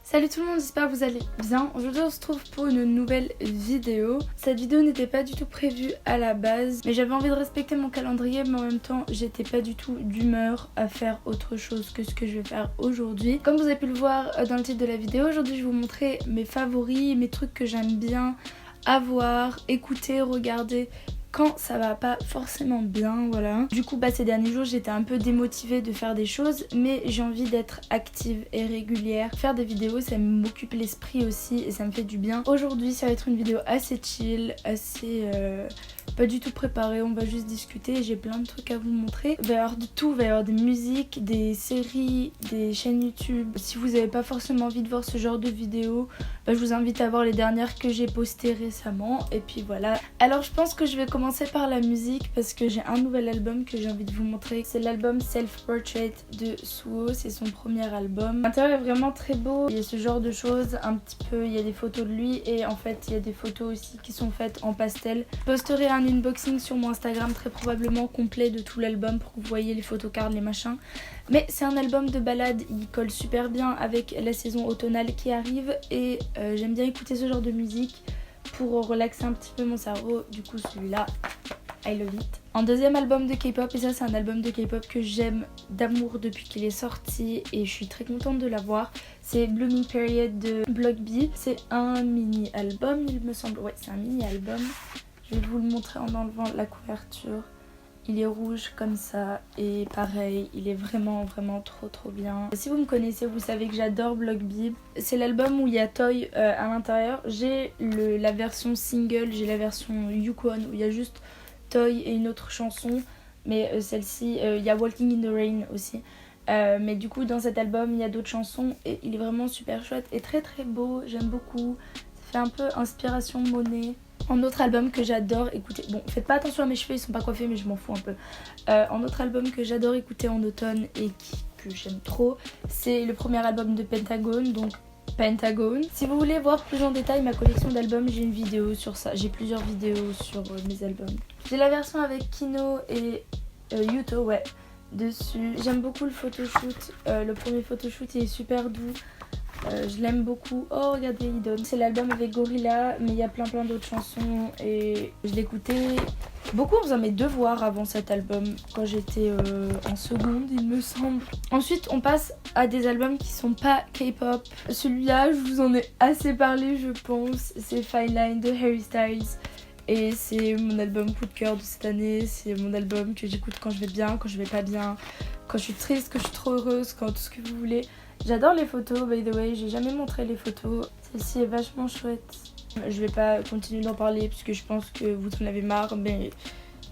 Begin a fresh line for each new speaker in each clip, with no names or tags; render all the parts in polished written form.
Salut tout le monde, j'espère que vous allez bien. Aujourd'hui on se trouve pour une nouvelle vidéo. Cette vidéo n'était pas du tout prévue à la base, mais j'avais envie de respecter mon calendrier, mais en même temps j'étais pas du tout d'humeur à faire autre chose que ce que je vais faire aujourd'hui. Comme vous avez pu le voir dans le titre de la vidéo, aujourd'hui je vais vous montrer mes favoris, mes trucs que j'aime bien avoir, écouter, regarder quand ça va pas forcément bien, voilà. Du coup ces derniers jours j'étais un peu démotivée de faire des choses, mais j'ai envie d'être active et régulière. Faire des vidéos ça m'occupe l'esprit aussi et ça me fait du bien. Aujourd'hui ça va être une vidéo assez chill, assez pas du tout préparée, on va juste discuter. J'ai plein de trucs à vous montrer. Il va y avoir de tout, il va y avoir des musiques, des séries, des chaînes YouTube. Si vous n'avez pas forcément envie de voir ce genre de vidéos, je vous invite à voir les dernières que j'ai postées récemment. Et puis voilà. Alors je pense que je vais commencer par la musique parce que j'ai un nouvel album que j'ai envie de vous montrer. C'est l'album Self Portrait de Suho, c'est son premier album. L'intérieur est vraiment très beau, il y a ce genre de choses, un petit peu, il y a des photos de lui et en fait il y a des photos aussi qui sont faites en pastel. Je posterai un unboxing sur mon Instagram très probablement complet de tout l'album pour que vous voyez les photocards, les machins. Mais c'est un album de ballade, il colle super bien avec la saison automnale qui arrive et j'aime bien écouter ce genre de musique pour relaxer un petit peu mon cerveau. Du coup celui-là, I love it. En deuxième album de K-pop, et ça c'est un album de K-pop que j'aime d'amour depuis qu'il est sorti et je suis très contente de l'avoir. C'est Blooming Period de Block B. C'est un mini-album il me semble, ouais c'est un mini-album. Je vais vous le montrer en enlevant la couverture. Il est rouge comme ça et pareil, il est vraiment trop bien. Si vous me connaissez, vous savez que j'adore Block B. C'est l'album où il y a Toy à l'intérieur. J'ai la version single, j'ai la version Yukon où il y a juste Toy et une autre chanson. Mais celle-ci, il y a Walking in the Rain aussi. Mais du coup dans cet album il y a d'autres chansons et il est vraiment super chouette et très beau, j'aime beaucoup. Ça fait un peu inspiration Monet. En autre album que j'adore écouter, bon faites pas attention à mes cheveux, ils sont pas coiffés mais je m'en fous un peu. En autre album que j'adore écouter en automne et que j'aime trop, c'est le premier album de Pentagon, donc Pentagon. Si vous voulez voir plus en détail ma collection d'albums, j'ai une vidéo sur ça, j'ai plusieurs vidéos sur mes albums. J'ai la version avec Kino et Yuto, ouais, dessus. J'aime beaucoup le photoshoot, le premier photoshoot il est super doux. Je l'aime beaucoup. Oh regardez il donne. C'est l'album avec Gorilla mais il y a plein d'autres chansons et je l'écoutais beaucoup en faisant mes devoirs avant cet album quand j'étais en seconde il me semble. Ensuite on passe à des albums qui sont pas K-pop. Celui-là je vous en ai assez parlé je pense. C'est Fine Line de Harry Styles. Et c'est mon album coup de cœur de cette année. C'est mon album que j'écoute quand je vais bien, quand je vais pas bien, quand je suis triste, quand je suis trop heureuse, quand tout ce que vous voulez. J'adore les photos, by the way, j'ai jamais montré les photos. Celle-ci est vachement chouette. Je vais pas continuer d'en parler puisque je pense que vous en avez marre, mais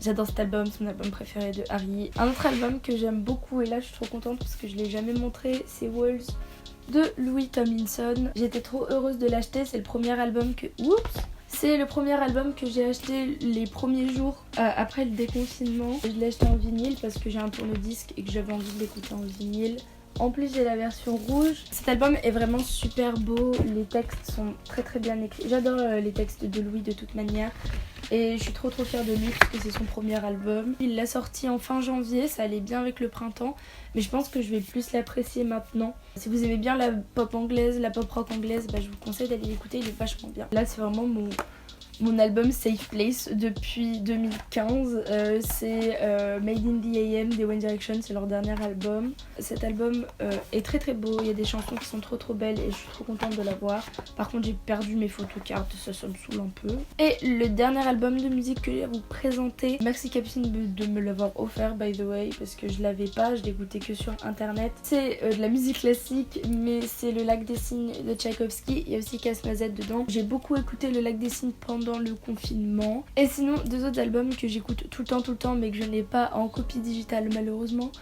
j'adore cet album, c'est mon album préféré de Harry. Un autre album que j'aime beaucoup et là je suis trop contente parce que je l'ai jamais montré, c'est Walls de Louis Tomlinson. J'étais trop heureuse de l'acheter, c'est le premier album que... Oups! C'est le premier album que j'ai acheté les premiers jours après le déconfinement. Je l'ai acheté en vinyle parce que j'ai un tourne-disque et que j'avais envie de l'écouter en vinyle. En plus j'ai la version rouge. Cet album est vraiment super beau, les textes sont très bien écrits. J'adore les textes de Louis de toute manière. Et je suis trop fière de lui parce que c'est son premier album. Il l'a sorti en fin janvier, ça allait bien avec le printemps. Mais je pense que je vais plus l'apprécier maintenant. Si vous aimez bien la pop anglaise, la pop rock anglaise, je vous conseille d'aller l'écouter, il est vachement bien. Là c'est vraiment mon album Safe Place depuis 2015. C'est Made in the AM des One Direction, c'est leur dernier album. Cet album est très beau, il y a des chansons qui sont trop belles et je suis trop contente de l'avoir. Par contre j'ai perdu mes photocards, ça me saoule un peu. Et le dernier album de musique que j'ai à vous présenter, merci Capucine de me l'avoir offert by the way, parce que je l'avais pas, je l'écoutais que sur internet. C'est de la musique classique mais c'est le Lac des Cygnes de Tchaïkovski, il y a aussi Casse-Noisette dedans. J'ai beaucoup écouté le Lac des Cygnes pendant le confinement. Et sinon deux autres albums que j'écoute tout le temps mais que je n'ai pas en copie digitale malheureusement,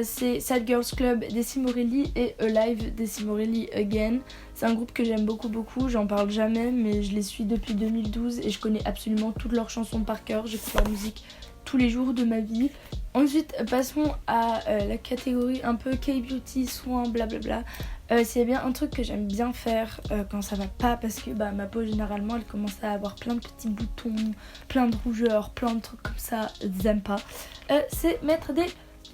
c'est Sad Girls Club d'Essie Morelli et Alive d'Essie Morelli Again. C'est un groupe que j'aime beaucoup, j'en parle jamais mais je les suis depuis 2012 et je connais absolument toutes leurs chansons par cœur, j'écoute leur musique tous les jours de ma vie. Ensuite passons à la catégorie un peu K-beauty, soins, blablabla. S'il y a bien un truc que j'aime bien faire quand ça va pas, parce que ma peau généralement elle commence à avoir plein de petits boutons, plein de rougeurs, plein de trucs comme ça, j'aime pas, c'est mettre des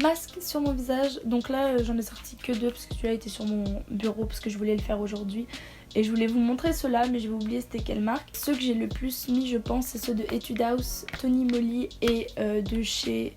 masques sur mon visage. Donc là j'en ai sorti que 2 parce que celui-là était sur mon bureau parce que je voulais le faire aujourd'hui. Et je voulais vous montrer ceux-là, mais j'ai oublié c'était quelle marque. Ceux que j'ai le plus mis, je pense, c'est ceux de Etude House, Tony Moly et de chez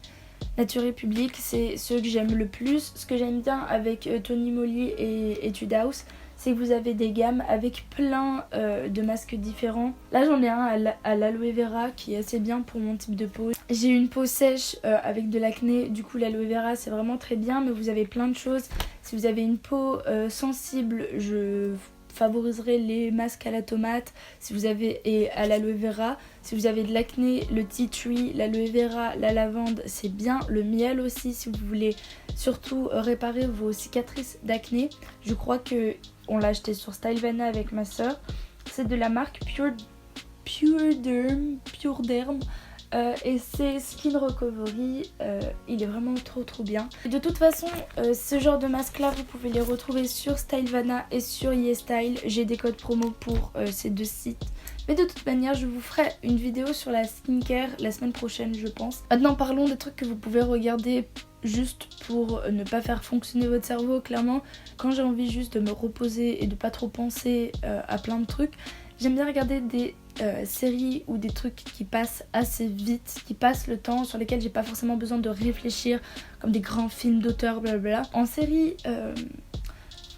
Nature et Public. C'est ceux que j'aime le plus. Ce que j'aime bien avec Tony Moly et Etude House, c'est que vous avez des gammes avec plein de masques différents. Là j'en ai un à l'aloe vera qui est assez bien pour mon type de peau. J'ai une peau sèche avec de l'acné, du coup l'aloe vera c'est vraiment très bien, mais vous avez plein de choses. Si vous avez une peau sensible, je favoriserai les masques à la tomate si vous avez et à l'aloe vera. Si vous avez de l'acné, le tea tree, l'aloe vera, la lavande c'est bien. Le miel aussi si vous voulez surtout réparer vos cicatrices d'acné. Je crois que on l'a acheté sur Stylevana avec ma soeur. C'est de la marque Pure Derm. Et c'est Skin Recovery, il est vraiment trop bien. Et de toute façon ce genre de masque là vous pouvez les retrouver sur Stylevana et sur YesStyle. J'ai des codes promo pour ces 2 sites. Mais de toute manière je vous ferai une vidéo sur la skincare la semaine prochaine je pense. Maintenant parlons des trucs que vous pouvez regarder juste pour ne pas faire fonctionner votre cerveau. Clairement quand j'ai envie juste de me reposer et de pas trop penser à plein de trucs, j'aime bien regarder des séries ou des trucs qui passent assez vite, qui passent le temps, sur lesquels j'ai pas forcément besoin de réfléchir, comme des grands films d'auteur, blablabla. En série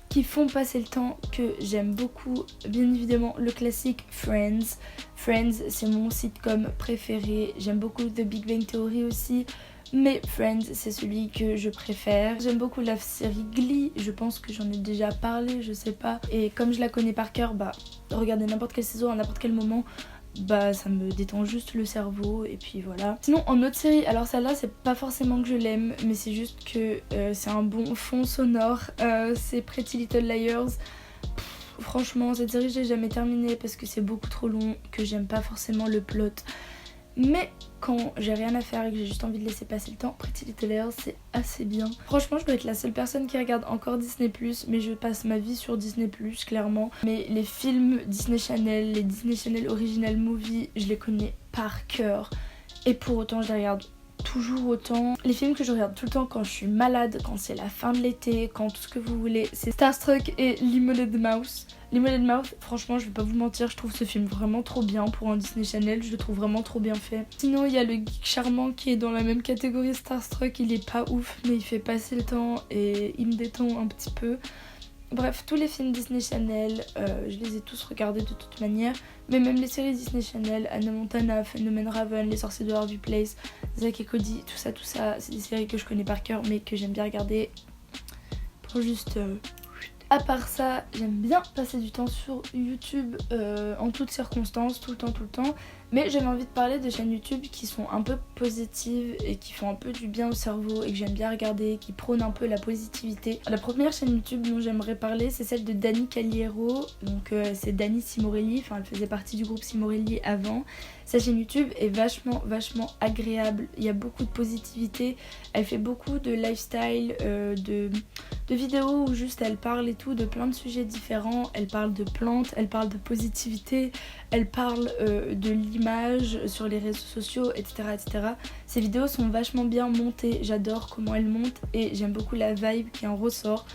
qui font passer le temps, que j'aime beaucoup, bien évidemment le classique Friends. Friends c'est mon sitcom préféré, j'aime beaucoup The Big Bang Theory aussi. Mais Friends c'est celui que je préfère. J'aime beaucoup la série Glee, je pense que j'en ai déjà parlé, je sais pas. Et comme je la connais par cœur, bah regarder n'importe quelle saison à n'importe quel moment, bah ça me détend juste le cerveau et puis voilà. Sinon en autre série, alors celle-là c'est pas forcément que je l'aime, mais c'est juste que c'est un bon fond sonore. C'est Pretty Little Liars. Franchement cette série je l'ai jamais terminée parce que c'est beaucoup trop long, que j'aime pas forcément le plot. Mais quand j'ai rien à faire et que j'ai juste envie de laisser passer le temps, Pretty Little Liars c'est assez bien. Franchement je dois être la seule personne qui regarde encore Disney+, mais je passe ma vie sur Disney+, clairement. Mais les films Disney Channel, les Disney Channel Original Movie, je les connais par cœur. Et pour autant je les regarde toujours autant. Les films que je regarde tout le temps quand je suis malade, quand c'est la fin de l'été, quand tout ce que vous voulez, c'est Starstruck et Lemonade Mouth. Lemonade Mouth, franchement je vais pas vous mentir, je trouve ce film vraiment trop bien pour un Disney Channel, je le trouve vraiment trop bien fait. Sinon il y a le geek charmant qui est dans la même catégorie Starstruck, il est pas ouf mais il fait passer le temps et il me détend un petit peu. Bref, tous les films Disney Channel, je les ai tous regardés de toute manière. Mais même les séries Disney Channel, Hannah Montana, Phenomen Raven, Les Sorciers de Harvey Place, Zack et Cody, tout ça, c'est des séries que je connais par cœur mais que j'aime bien regarder pour juste... À part ça, j'aime bien passer du temps sur YouTube en toutes circonstances, tout le temps. Mais j'avais envie de parler de chaînes YouTube qui sont un peu positives et qui font un peu du bien au cerveau et que j'aime bien regarder, qui prônent un peu la positivité. La première chaîne YouTube dont j'aimerais parler, c'est celle de Dani Caliero. Donc c'est Dani Simorelli, enfin elle faisait partie du groupe Simorelli avant. Sa chaîne YouTube est vachement agréable, il y a beaucoup de positivité. Elle fait beaucoup de lifestyle, de vidéos où juste elle parle et tout de plein de sujets différents. Elle parle de plantes, elle parle de positivité, elle parle de l'image sur les réseaux sociaux, etc. Ces vidéos sont vachement bien montées, j'adore comment elles montent et j'aime beaucoup la vibe qui en ressort.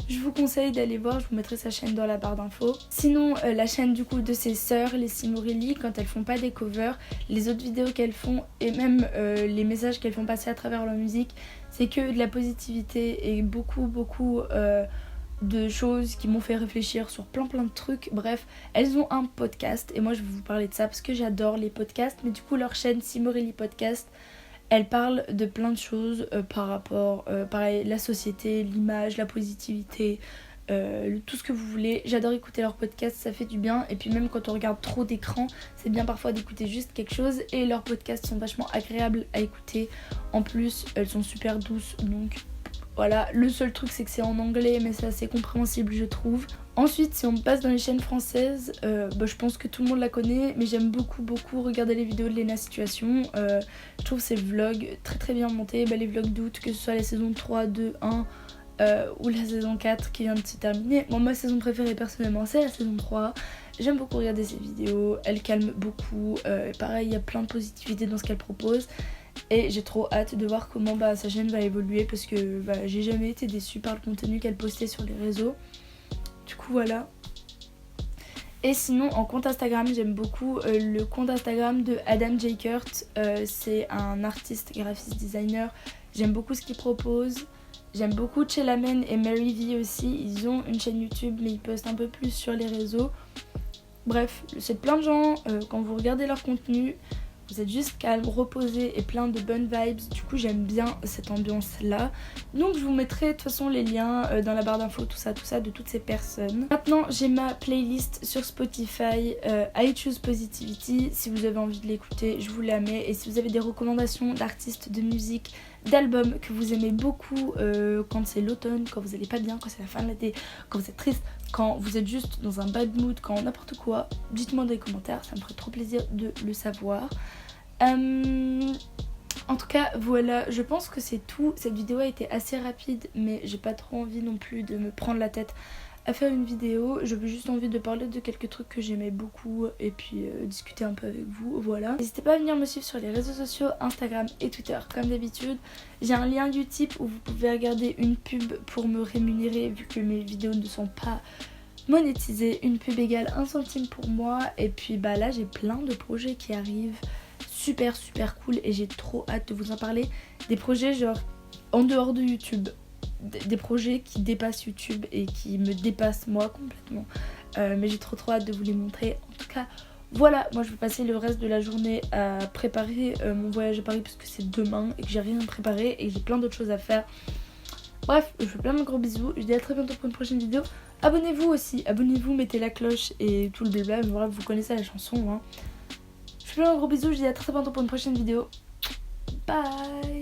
Je vous conseille d'aller voir, je vous mettrai sa chaîne dans la barre d'infos. Sinon la chaîne du coup de ses sœurs, les Simorelli, quand elles font pas des covers, les autres vidéos qu'elles font et même les messages qu'elles font passer à travers leur musique, c'est que de la positivité et beaucoup de choses qui m'ont fait réfléchir sur plein de trucs. Bref, elles ont un podcast et moi je vais vous parler de ça parce que j'adore les podcasts. Mais du coup leur chaîne Simorelli Podcast, elle parle de plein de choses par rapport, pareil, la société, l'image, la positivité, tout ce que vous voulez. J'adore écouter leurs podcasts, ça fait du bien. Et puis même quand on regarde trop d'écran, c'est bien parfois d'écouter juste quelque chose. Et leurs podcasts sont vachement agréables à écouter. En plus, elles sont super douces, donc voilà. Le seul truc c'est que c'est en anglais, mais c'est assez compréhensible je trouve. Ensuite, si on passe dans les chaînes françaises, je pense que tout le monde la connaît, mais j'aime beaucoup regarder les vidéos de Léna Situation. Je trouve ses vlogs très bien montés, les vlogs d'août, que ce soit la saison 3, 2, 1 ou la saison 4 qui vient de se terminer. Bon, ma saison préférée personnellement c'est la saison 3. J'aime beaucoup regarder ses vidéos, elle calme beaucoup, pareil il y a plein de positivité dans ce qu'elle propose. Et j'ai trop hâte de voir comment sa chaîne va évoluer parce que j'ai jamais été déçue par le contenu qu'elle postait sur les réseaux. Du coup voilà. Et sinon en compte Instagram, j'aime beaucoup le compte Instagram de Adam J. Kurt. C'est un artiste, graphiste, designer. J'aime beaucoup ce qu'il propose. J'aime beaucoup Chelamen et Mary V aussi. Ils ont une chaîne YouTube mais ils postent un peu plus sur les réseaux. Bref, c'est plein de gens, quand vous regardez leur contenu, vous êtes juste calme, reposé et plein de bonnes vibes. Du coup j'aime bien cette ambiance là. Donc je vous mettrai de toute façon les liens dans la barre d'infos, tout ça de toutes ces personnes. Maintenant j'ai ma playlist sur Spotify, I Choose Positivity. Si vous avez envie de l'écouter, je vous la mets. Et si vous avez des recommandations d'artistes, de musique, d'albums que vous aimez beaucoup quand c'est l'automne, quand vous allez pas bien, quand c'est la fin de l'été, quand vous êtes triste, quand vous êtes juste dans un bad mood, quand n'importe quoi, dites-moi dans les commentaires, ça me ferait trop plaisir de le savoir. En tout cas voilà, je pense que c'est tout. Cette vidéo a été assez rapide mais j'ai pas trop envie non plus de me prendre la tête à faire une vidéo. J'avais juste envie de parler de quelques trucs que j'aimais beaucoup et puis discuter un peu avec vous, voilà. N'hésitez pas à venir me suivre sur les réseaux sociaux, Instagram et Twitter comme d'habitude. J'ai un lien Utip où vous pouvez regarder une pub pour me rémunérer vu que mes vidéos ne sont pas monétisées. Une pub égale 1 centime pour moi. Et puis là j'ai plein de projets qui arrivent, super cool et j'ai trop hâte de vous en parler. Des projets genre en dehors de YouTube. Des projets qui dépassent YouTube et qui me dépassent moi complètement. Mais j'ai trop hâte de vous les montrer. En tout cas, voilà, moi je vais passer le reste de la journée à préparer mon voyage à Paris parce que c'est demain et que j'ai rien préparé et que j'ai plein d'autres choses à faire. Bref, je vous fais plein de gros bisous. Je vous dis à très bientôt pour une prochaine vidéo. Abonnez-vous aussi, abonnez-vous, mettez la cloche et tout le blabla. Voilà, vous connaissez la chanson. Hein. Je vous fais plein de gros bisous. Je vous dis à très bientôt pour une prochaine vidéo. Bye.